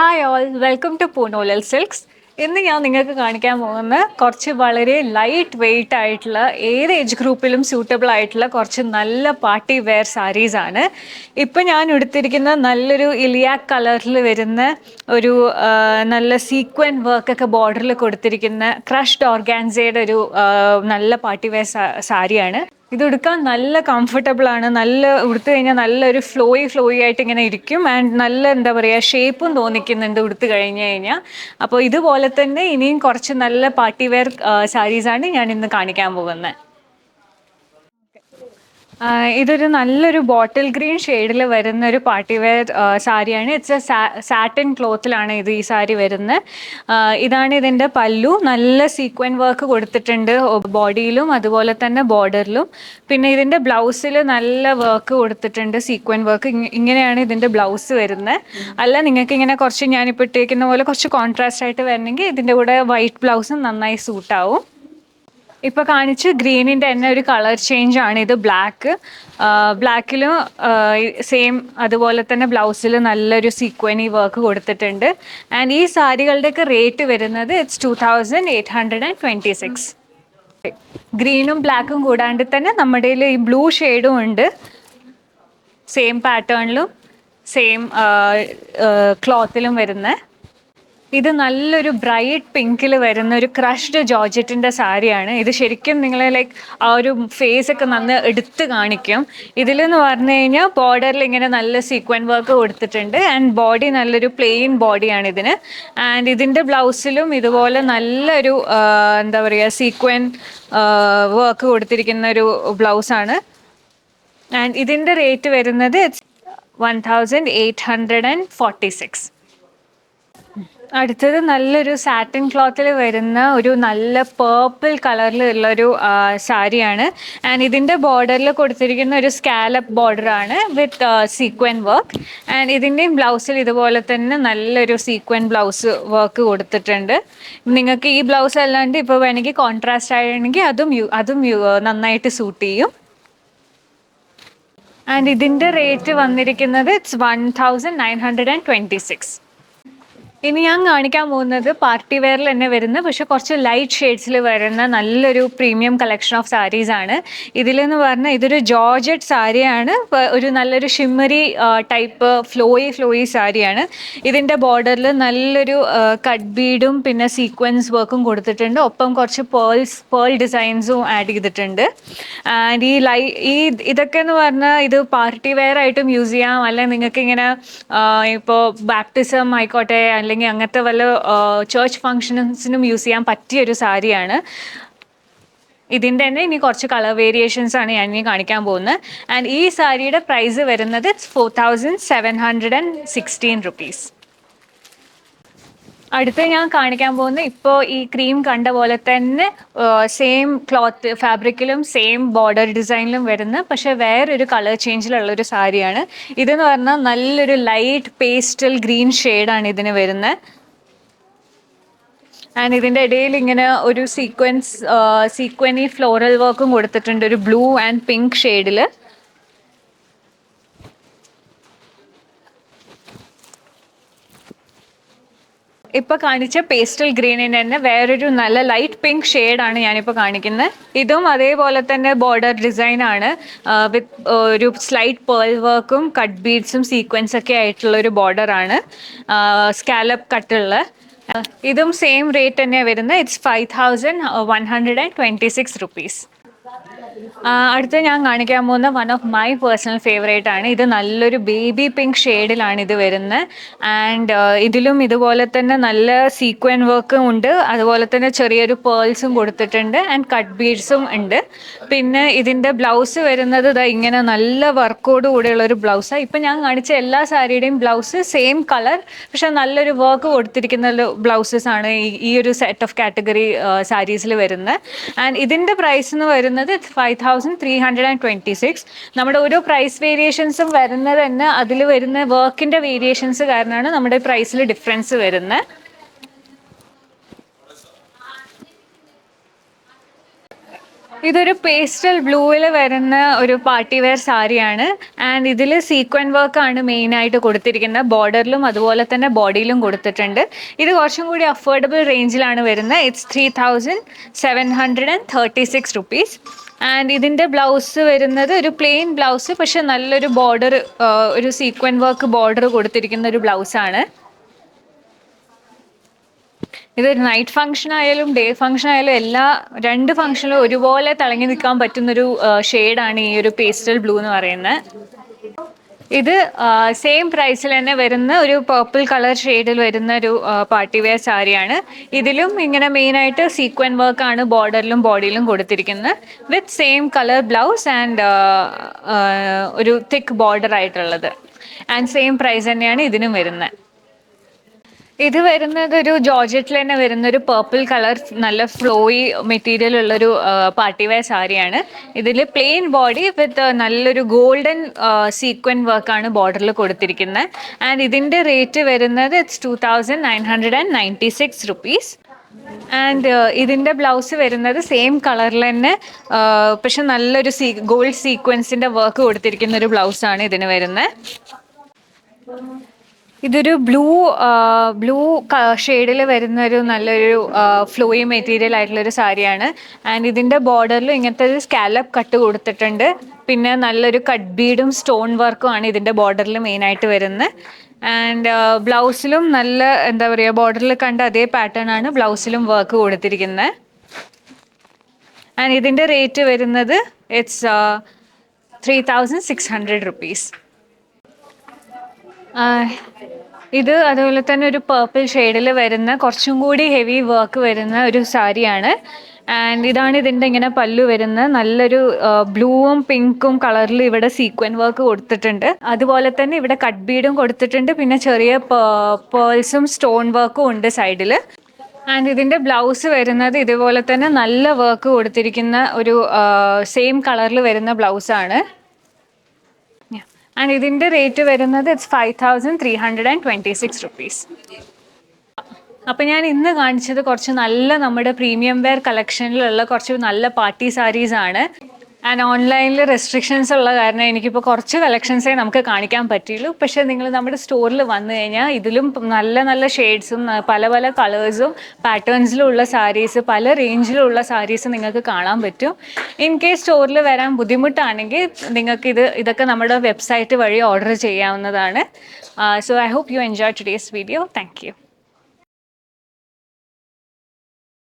Hi all, welcome to പൂനോലൽ silks. ഇന്ന് ഞാൻ നിങ്ങൾക്ക് കാണിക്കാൻ പോകുന്ന കുറച്ച് വളരെ ലൈറ്റ് വെയ്റ്റ് ആയിട്ടുള്ള ഏത് ഏജ് ഗ്രൂപ്പിലും സ്യൂട്ടബിൾ ആയിട്ടുള്ള കുറച്ച് നല്ല പാർട്ടി വെയർ സാരീസ് ആണ്. ഇപ്പം ഞാൻ എടുത്തിരിക്കുന്ന നല്ലൊരു ഇലിയാക് കളറിൽ വരുന്ന ഒരു നല്ല സീക്വൻ വർക്കൊക്കെ ബോർഡറിൽ കൊടുത്തിരിക്കുന്ന ക്രഷ്ഡ് ഓർഗാൻസയുടെ ഒരു നല്ല പാർട്ടി വെയർ സാരിയാണ്. ഇത് ഉടുക്കാൻ നല്ല കംഫർട്ടബിൾ ആണ്. നല്ല ഉടുത്തു കഴിഞ്ഞാൽ നല്ലൊരു ഫ്ലോയി ആയിട്ട് ഇങ്ങനെ ഇരിക്കും. ആൻഡ് നല്ല എന്താ പറയുക ഷേപ്പും തോന്നിക്കുന്നുണ്ട് ഉടുത്തു കഴിഞ്ഞ് കഴിഞ്ഞാൽ. അപ്പോൾ ഇതുപോലെ തന്നെ ഇനിയും കുറച്ച് നല്ല പാർട്ടി വെയർ സാരീസാണ് ഞാൻ ഇന്ന് കാണിക്കാൻ പോകുന്നത്. ഇതൊരു നല്ലൊരു ബോട്ടിൽ ഗ്രീൻ ഷെയ്ഡിൽ വരുന്ന ഒരു പാർട്ടി വെയർ സാരിയാണ്. ഇറ്റ്സ് എ സാറ്റിൻ ക്ലോത്തിലാണ് ഈ സാരി വരുന്നത്. ഇതാണ് ഇതിൻ്റെ പല്ലു. നല്ല സീക്വൻ വർക്ക് കൊടുത്തിട്ടുണ്ട് ബോഡിയിലും അതുപോലെ തന്നെ ബോർഡറിലും. പിന്നെ ഇതിൻ്റെ ബ്ലൗസിൽ നല്ല വർക്ക് കൊടുത്തിട്ടുണ്ട്, സീക്വൻ വർക്ക്. ഇങ്ങനെയാണ് ഇതിൻ്റെ ബ്ലൗസ് വരുന്നത്. അല്ല നിങ്ങൾക്ക് ഇങ്ങനെ കുറച്ച് ഞാനിപ്പോൾ ഇട്ടേക്കുന്ന പോലെ കുറച്ച് കോൺട്രാസ്റ്റ് ആയിട്ട് വരണമെങ്കിൽ ഇതിൻ്റെ കൂടെ വൈറ്റ് ബ്ലൗസും നന്നായി സൂട്ടാവും. ഇപ്പോൾ കാണിച്ച് ഗ്രീനിൻ്റെ തന്നെ ഒരു കളർ ചേഞ്ച് ആണ് ഇത്. ബ്ലാക്കിലും സെയിം അതുപോലെ തന്നെ ബ്ലൗസിൽ നല്ലൊരു സീക്വനി വർക്ക് കൊടുത്തിട്ടുണ്ട്. ആൻഡ് ഈ സാരികളുടെയൊക്കെ റേറ്റ് വരുന്നത് ഇറ്റ്സ് 2826. ഗ്രീനും ബ്ലാക്കും കൂടാണ്ട് തന്നെ നമ്മുടെ ഈ ബ്ലൂ ഷെയ്ഡും ഉണ്ട്, സെയിം പാറ്റേണിലും സെയിം ക്ലോത്തിലും വരുന്ന. ഇത് നല്ലൊരു ബ്രൈറ്റ് പിങ്കിൽ വരുന്ന ഒരു ക്രഷ്ഡ് ജോർജറ്റിൻ്റെ സാരിയാണ്. ഇത് ശരിക്കും നിങ്ങളെ ലൈക്ക് ആ ഒരു ഫേസ് ഒക്കെ നന്ന് എടുത്ത് കാണിക്കും. ഇതിലെന്ന് പറഞ്ഞു കഴിഞ്ഞാൽ ബോർഡറിൽ ഇങ്ങനെ നല്ല സീക്വൻ വർക്ക് കൊടുത്തിട്ടുണ്ട്. ആൻഡ് ബോഡി നല്ലൊരു പ്ലെയിൻ ബോഡിയാണ് ഇതിന്. ആൻഡ് ഇതിൻ്റെ ബ്ലൗസിലും ഇതുപോലെ നല്ലൊരു എന്താ പറയുക സീക്വൻ വർക്ക് കൊടുത്തിരിക്കുന്ന ഒരു ബ്ലൗസാണ്. ആൻഡ് ഇതിൻ്റെ റേറ്റ് വരുന്നത് 1846. അടുത്തത് നല്ലൊരു സാറ്റിൻ ക്ലോത്തിൽ വരുന്ന ഒരു നല്ല പേർപ്പിൾ കളറിലുള്ളൊരു സാരിയാണ്. ആൻഡ് ഇതിൻ്റെ ബോർഡറിൽ കൊടുത്തിരിക്കുന്ന ഒരു സ്കാലപ്പ് ബോർഡറാണ് വിത്ത് സീക്വൻ വർക്ക്. ആൻഡ് ഇതിൻ്റെയും ബ്ലൗസിൽ ഇതുപോലെ തന്നെ നല്ലൊരു സീക്വൻ ബ്ലൗസ് വർക്ക് കൊടുത്തിട്ടുണ്ട്. നിങ്ങൾക്ക് ഈ ബ്ലൗസ് അല്ലാണ്ട് ഇപ്പോൾ വേണമെങ്കിൽ കോൺട്രാസ്റ്റ് ആണെങ്കിൽ അതും നന്നായിട്ട് സൂട്ട് ചെയ്യും. ആൻഡ് ഇതിൻ്റെ റേറ്റ് വന്നിരിക്കുന്നത് ഇറ്റ്സ് 1926. ഇനി ഞാൻ കാണിക്കാൻ പോകുന്നത് പാർട്ടി വെയറിൽ തന്നെ വരുന്ന പക്ഷെ കുറച്ച് ലൈറ്റ് ഷെയ്ഡ്സിൽ വരുന്ന നല്ലൊരു പ്രീമിയം കളക്ഷൻ ഓഫ് സാരീസ് ആണ്. ഇതിലെന്ന് പറഞ്ഞാൽ ഇതൊരു ജോർജറ്റ് സാരിയാണ്. ഒരു നല്ലൊരു ഷിമ്മറി ടൈപ്പ് ഫ്ലോയി സാരിയാണ്. ഇതിൻ്റെ ബോർഡറിൽ നല്ലൊരു കട്ട് ബീഡും പിന്നെ സീക്വൻസ് വർക്കും കൊടുത്തിട്ടുണ്ട്. ഒപ്പം കുറച്ച് പേൾ ഡിസൈൻസും ആഡ് ചെയ്തിട്ടുണ്ട്. ആൻഡ് ഇതൊക്കെ എന്ന് പറഞ്ഞാൽ ഇത് പാർട്ടി വെയർ ആയിട്ടും യൂസ് ചെയ്യാം. അല്ലെങ്കിൽ നിങ്ങൾക്ക് ഇങ്ങനെ ഇപ്പോൾ ബാപ്റ്റിസം ആയിക്കോട്ടെ അല്ലെങ്കിൽ അങ്ങനത്തെ വല്ല ചേർച്ച് ഫങ്ഷൻസിനും യൂസ് ചെയ്യാൻ പറ്റിയൊരു സാരിയാണ്. ഇതിൻ്റെ തന്നെ ഇനി കുറച്ച് കളർ വേരിയേഷൻസ് ആണ് ഞാൻ ഇനി കാണിക്കാൻ പോകുന്നത്. ആൻഡ് ഈ സാരിയുടെ പ്രൈസ് വരുന്നത് 4716 rupees. അടുത്ത് ഞാൻ കാണിക്കാൻ പോകുന്നത് ഇപ്പോൾ ഈ ക്രീം കണ്ട പോലെ തന്നെ സെയിം ക്ലോത്ത് ഫാബ്രിക്കിലും സെയിം ബോർഡർ ഡിസൈനിലും വരുന്ന പക്ഷേ വേറൊരു കളർ ചേഞ്ചിലുള്ളൊരു സാരിയാണ്. ഇതെന്ന് പറഞ്ഞാൽ നല്ലൊരു ലൈറ്റ് പേസ്റ്റൽ ഗ്രീൻ ഷെയ്ഡാണ് ഇതിന് വരുന്നത്. ആൻഡ് ഇതിൻ്റെ ഇടയിൽ ഇങ്ങനെ ഒരു സീക്വനി ഫ്ലോറൽ വർക്കും കൊടുത്തിട്ടുണ്ട്, ഒരു ബ്ലൂ ആൻഡ് പിങ്ക് ഷെയ്ഡിൽ. ഇപ്പോൾ കാണിച്ച പേസ്റ്റൽ ഗ്രീനിന് തന്നെ വേറൊരു നല്ല ലൈറ്റ് പിങ്ക് ഷെയ്ഡാണ് ഞാനിപ്പോൾ കാണിക്കുന്നത്. ഇതും അതേപോലെ തന്നെ ബോർഡർ ഡിസൈനാണ് വിത്ത് ഒരു സ്ലൈറ്റ് പേൾ വർക്കും കട്ട് ബീഡ്സും സീക്വൻസ് ഒക്കെ ആയിട്ടുള്ളൊരു ബോർഡറാണ്, സ്കാലപ്പ് കട്ടുള്ള. ഇതും സെയിം റേറ്റ് തന്നെയാണ് വരുന്നത്. It's 5126 rupees. അടുത്ത് ഞാൻ കാണിക്കാൻ പോകുന്ന one of my personal favourite ആണ്. ഇത് നല്ലൊരു ബേബി പിങ്ക് ഷെയ്ഡിലാണ് ഇത് വരുന്നത്. ആൻഡ് ഇതിലും ഇതുപോലെ തന്നെ നല്ല സീക്വൻ വർക്കും ഉണ്ട്, അതുപോലെ തന്നെ ചെറിയൊരു പേൾസും കൊടുത്തിട്ടുണ്ട് ആൻഡ് കട്ട് ബീഡ്സും ഉണ്ട്. പിന്നെ ഇതിൻ്റെ ബ്ലൗസ് വരുന്നത് ഇങ്ങനെ നല്ല വർക്കോട് കൂടെയുള്ളൊരു ബ്ലൗസാണ്. ഇപ്പം ഞാൻ കാണിച്ച എല്ലാ സാരിയുടെയും ബ്ലൗസ് സെയിം കളർ പക്ഷെ നല്ലൊരു വർക്ക് കൊടുത്തിരിക്കുന്ന ബ്ലൗസസ് ആണ് ഈ ഒരു സെറ്റ് ഓഫ് കാറ്റഗറി സാരീസിൽ വരുന്നത്. ആൻഡ് ഇതിൻ്റെ പ്രൈസ് എന്ന് വരുന്നത് 5326. നമ്മുടെ ഓരോ പ്രൈസ് വേരിയേഷൻസും വരുന്നത് തന്നെ അതിൽ വരുന്ന വർക്കിൻ്റെ വേരിയേഷൻസ് കാരണമാണ് നമ്മുടെ പ്രൈസിൽ ഡിഫറൻസ് വരുന്നത്. ഇതൊരു പേസ്റ്റൽ ബ്ലൂവിൽ വരുന്ന ഒരു പാർട്ടി വെയർ സാരിയാണ്. ആൻഡ് ഇതിൽ സീക്വൻ വർക്കാണ് മെയിനായിട്ട് കൊടുത്തിരിക്കുന്നത്. ബോർഡറിലും അതുപോലെ തന്നെ ബോഡിയിലും കൊടുത്തിട്ടുണ്ട്. ഇത് കുറച്ചും കൂടി അഫോർഡബിൾ റേഞ്ചിലാണ് വരുന്നത്. It's 3736 rupees. ആൻഡ് ഇതിൻ്റെ ബ്ലൗസ് വരുന്നത് ഒരു പ്ലെയിൻ ബ്ലൗസ്, പക്ഷെ നല്ലൊരു ബോർഡർ, ഒരു സീക്വൻ വർക്ക് ബോർഡർ കൊടുത്തിരിക്കുന്ന ഒരു ബ്ലൗസാണ്. ഇതൊരു നൈറ്റ് ഫംഗ്ഷൻ ആയാലും ഡേ ഫംഗ്ഷൻ ആയാലും രണ്ട് ഫംഗ്ഷനിലും ഒരുപോലെ തിളങ്ങി നിൽക്കാൻ പറ്റുന്നൊരു ഷെയ്ഡാണ് ഈ ഒരു പേസ്റ്റൽ ബ്ലൂ എന്ന് പറയുന്നത്. ഇത് സെയിം പ്രൈസിൽ തന്നെ വരുന്ന ഒരു പർപ്പിൾ കളർ ഷെയ്ഡിൽ വരുന്ന ഒരു പാർട്ടി വെയർ സാരിയാണ്. ഇതിലും ഇങ്ങനെ മെയിനായിട്ട് സീക്വൻ വർക്കാണ് ബോർഡറിലും ബോഡിയിലും കൊടുത്തിരിക്കുന്നത്, with same colour blouse and ഒരു തിക്ക് ബോർഡർ ആയിട്ടുള്ളത്. ആൻഡ് സെയിം പ്രൈസ് തന്നെയാണ് ഇതിനും വരുന്നത്. ഇത് വരുന്നത് ഒരു ജോർജറ്റിൽ തന്നെ വരുന്ന ഒരു പർപ്പിൾ കളർ നല്ല ഫ്ലോയി മെറ്റീരിയൽ ഉള്ളൊരു പാർട്ടി വെയർ സാരിയാണ്. ഇതിൽ പ്ലെയിൻ ബോഡി വിത്ത് നല്ലൊരു ഗോൾഡൻ സീക്വൻ വർക്കാണ് ബോർഡറിൽ കൊടുത്തിരിക്കുന്നത്. ആൻഡ് ഇതിൻ്റെ റേറ്റ് വരുന്നത് ഇറ്റ്സ് 2996 റുപ്പീസ്. ആൻഡ് ഇതിൻ്റെ ബ്ലൗസ് വരുന്നത് സെയിം കളറിൽ തന്നെ, പക്ഷെ നല്ലൊരു ഗോൾഡ് സീക്വൻസിൻ്റെ വർക്ക് കൊടുത്തിരിക്കുന്ന ഒരു ബ്ലൗസാണ് ഇതിന് വരുന്നത്. ഇതൊരു ബ്ലൂ ഷെയ്ഡിൽ വരുന്ന ഒരു നല്ലൊരു ഫ്ലോയി മെറ്റീരിയൽ ആയിട്ടുള്ളൊരു സാരിയാണ്. ആൻഡ് ഇതിൻ്റെ ബോർഡറിലും ഇങ്ങനത്തെ ഒരു സ്കാലപ്പ് കട്ട് കൊടുത്തിട്ടുണ്ട്. പിന്നെ നല്ലൊരു കട്ട് ബീഡും സ്റ്റോൺ വർക്കും ആണ് ഇതിൻ്റെ ബോർഡറിൽ മെയിനായിട്ട് വരുന്നത്. ആൻഡ് ബ്ലൗസിലും നല്ല എന്താ പറയുക, ബോർഡറിൽ കണ്ട അതേ പാറ്റേൺ ആണ് ബ്ലൗസിലും വർക്ക് കൊടുത്തിരിക്കുന്നത്. ആൻഡ് ഇതിൻ്റെ റേറ്റ് വരുന്നത് ഇറ്റ്സ് 3600 റുപ്പീസ്. ഇത് അതുപോലെ തന്നെ ഒരു പർപ്പിൾ ഷെയ്ഡിൽ വരുന്ന കുറച്ചും കൂടി ഹെവി വർക്ക് വരുന്ന ഒരു സാരിയാണ്. ആൻഡ് ഇതാണ് ഇതിൻ്റെ ഇങ്ങനെ പല്ലു വരുന്നത്. നല്ലൊരു ബ്ലൂവും പിങ്കും കളറിൽ ഇവിടെ സീക്വൻ വർക്ക് കൊടുത്തിട്ടുണ്ട്. അതുപോലെ തന്നെ ഇവിടെ കട്ട് ബീഡും കൊടുത്തിട്ടുണ്ട്. പിന്നെ ചെറിയ പേൾസും സ്റ്റോൺ വർക്കും ഉണ്ട് സൈഡിൽ. ആൻഡ് ഇതിൻ്റെ ബ്ലൗസ് വരുന്നത് ഇതുപോലെ തന്നെ നല്ല വർക്ക് കൊടുത്തിരിക്കുന്ന ഒരു സെയിം കളറിൽ വരുന്ന ബ്ലൗസാണ്. ആൻഡ് ഇതിൻ്റെ റേറ്റ് വരുന്നത് ഇറ്റ്സ് 5326 റുപ്പീസ്. അപ്പോൾ ഞാൻ ഇന്ന് കാണിച്ചത് കുറച്ച് നല്ല നമ്മുടെ പ്രീമിയം വെയർ കളക്ഷനിലുള്ള കുറച്ച് നല്ല പാർട്ടി സാരീസാണ്. ആൻഡ് ഓൺലൈനിൽ റെസ്ട്രിക്ഷൻസ് ഉള്ള കാരണം എനിക്കിപ്പോൾ കുറച്ച് കളക്ഷൻസേ നമുക്ക് കാണിക്കാൻ പറ്റിയുള്ളൂ. പക്ഷേ നിങ്ങൾ നമ്മുടെ സ്റ്റോറിൽ വന്നു കഴിഞ്ഞാൽ ഇതിലും നല്ല നല്ല ഷെയ്ഡ്സും പല പല കളേഴ്സും പാറ്റേൺസിലുള്ള സാരീസ്, പല റേഞ്ചിലുള്ള സാരീസ് നിങ്ങൾക്ക് കാണാൻ പറ്റും. ഇൻ കേസ് സ്റ്റോറിൽ വരാൻ ബുദ്ധിമുട്ടാണെങ്കിൽ നിങ്ങൾക്ക് ഇതൊക്കെ നമ്മുടെ വെബ്സൈറ്റ് വഴി ഓർഡർ ചെയ്യാവുന്നതാണ്. So I hope you enjoy today's video. Thank U.